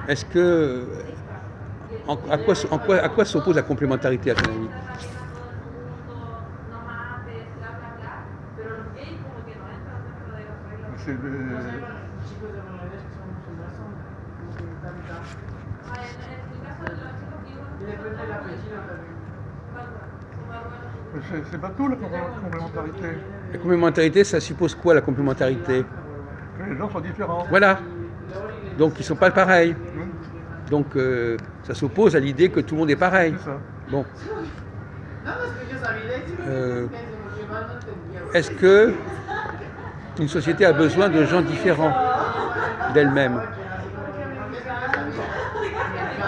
Est-ce que... à quoi s'oppose la complémentarité, à ton avis? C'est bateau la complémentarité. La complémentarité, ça suppose quoi, la complémentarité? Que les gens sont différents. Voilà. Donc, ils ne sont pas pareils. Oui. Donc, ça s'oppose à l'idée que tout le monde est pareil. C'est ça. Bon. Est-ce que une société a besoin de gens différents d'elle-même?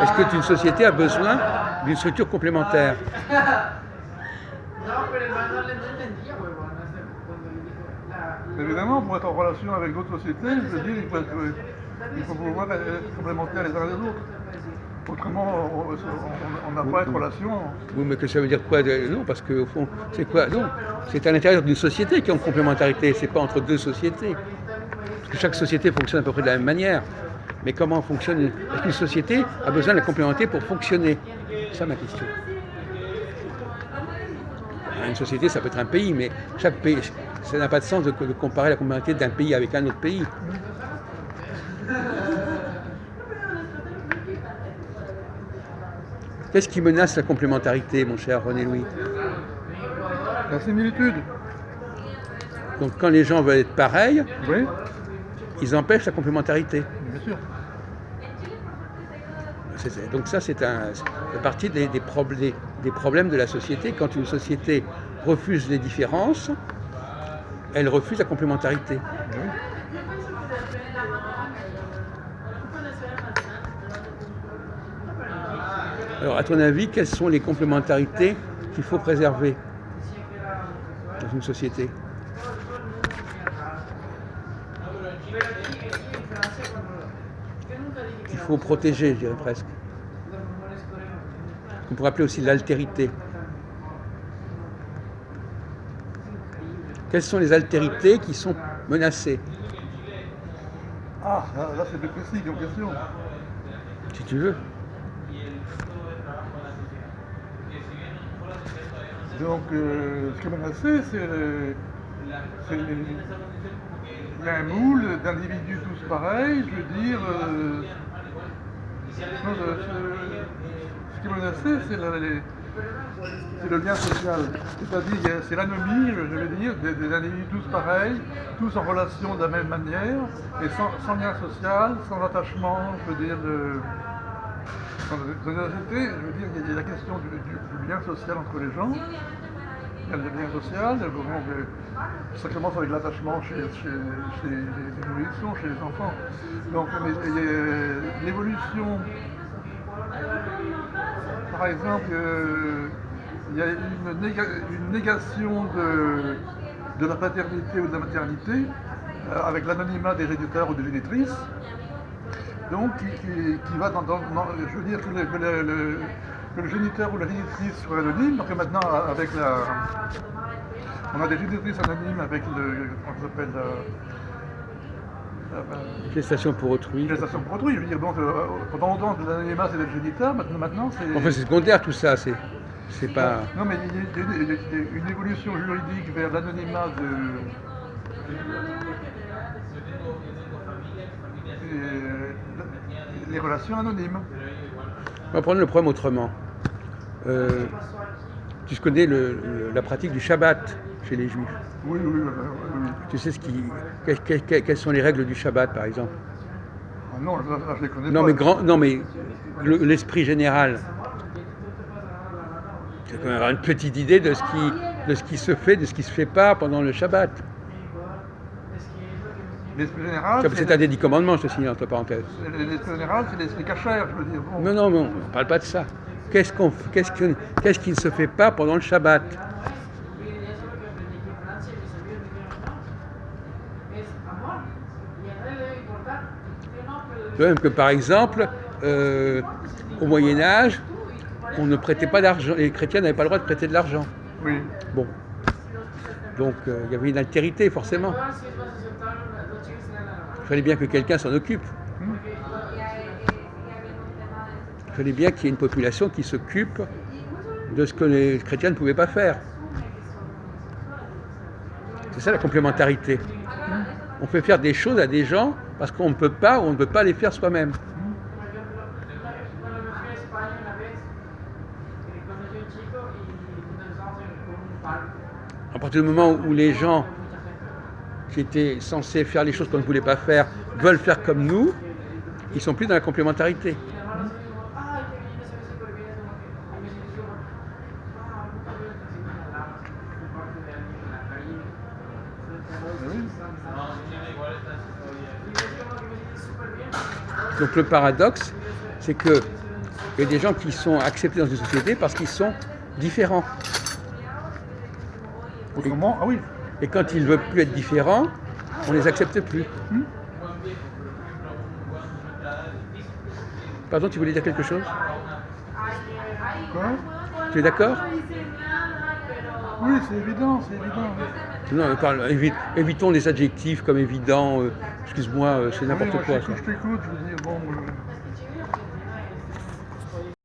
Est-ce qu'une société a besoin d'une structure complémentaire? Évidemment, pour être en relation avec d'autres sociétés, je veux dire, il faut pouvoir être complémentaires les uns les autres. Autrement, on n'a pas de relation. Oui, mais que ça veut dire quoi? Non, parce qu'au fond, c'est quoi? Non, c'est à l'intérieur d'une société qui est en complémentarité, c'est pas entre deux sociétés. Parce que chaque société fonctionne à peu près de la même manière. Mais comment fonctionne? Est-ce qu'une société a besoin de la complémentarité pour fonctionner? C'est ça ma question. Une société, ça peut être un pays, mais chaque pays, ça n'a pas de sens de comparer la complémentarité d'un pays avec un autre pays. Qu'est-ce qui menace la complémentarité, mon cher René-Louis? La similitude. Donc quand les gens veulent être pareils, oui, ils empêchent la complémentarité. Bien sûr. Donc ça, c'est partie des problèmes de la société. Quand une société refuse les différences, elle refuse la complémentarité. Oui. Alors, à ton avis, quelles sont les complémentarités qu'il faut préserver dans une société? Qu'il faut protéger, je dirais presque. On pourrait appeler aussi l'altérité. Quelles sont les altérités qui sont menacées? Ah, là c'est plus précis comme question. Si tu veux. Donc, ce qui est menacé, il y a un moule d'individus tous pareils, je veux dire. Ce qui est menacé, c'est le lien social. C'est-à-dire, c'est l'anomie, je veux dire, des individus tous pareils, tous en relation de la même manière, et sans lien social, sans attachement, je veux dire, dans la société, je veux dire, il y a la question du lien social entre les gens. Il y a le lien social, ça commence avec l'attachement chez les nourrissons, chez les enfants. Donc l'évolution, par exemple, il y a une négation de la paternité ou de la maternité avec l'anonymat des géniteurs ou des génitrices. Donc, qui va je veux dire que le géniteur ou la génitrice soit anonyme, parce que maintenant, on a des génitrices anonymes avec comment ça s'appelle, gestation pour autrui. Gestation pour autrui, je veux dire, donc, pendant longtemps, l'anonymat c'est le géniteur, maintenant c'est... Enfin, c'est secondaire tout ça, c'est pas... Non, mais il y a une évolution juridique vers l'anonymat les relations anonymes. On va prendre le problème autrement. Tu connais la pratique du Shabbat chez les Juifs? Oui. Tu sais quelles sont les règles du Shabbat, par exemple? Ah non, là, je les connais pas. Non, mais l'esprit général. Tu peux avoir une petite idée de ce qui se fait, de ce qui se fait pas pendant le Shabbat. L'esprit général, c'est un des 10 commandements, je te signale entre parenthèses. L'esprit général, c'est l'esprit cachère, je veux dire. Bon. Non, on ne parle pas de ça. Qu'est-ce qui ne se fait pas pendant le Shabbat? De même que, par exemple, au Moyen-Âge, on ne prêtait pas d'argent. Les chrétiens n'avaient pas le droit de prêter de l'argent. Oui. Bon. Donc, il y avait une altérité, forcément. Il fallait bien que quelqu'un s'en occupe. Il fallait bien qu'il y ait une population qui s'occupe de ce que les chrétiens ne pouvaient pas faire. C'est ça la complémentarité. On peut faire des choses à des gens parce qu'on ne peut pas ou on ne peut pas les faire soi-même. À partir du moment où les gens qui étaient censés faire les choses qu'on ne voulait pas faire veulent faire comme nous, ils sont plus dans la complémentarité. Donc le paradoxe, c'est qu'il y a des gens qui sont acceptés dans une société parce qu'ils sont différents. Autrement, ah oui. Et quand ils ne veulent plus être différents, on ne les accepte plus. Pardon, tu voulais dire quelque chose? Quoi? Tu es d'accord? Oui, c'est évident, c'est évident. Non, évitons les adjectifs comme évident, excuse-moi, c'est n'importe Oui, quoi. Je t'écoute, je veux dire, bon...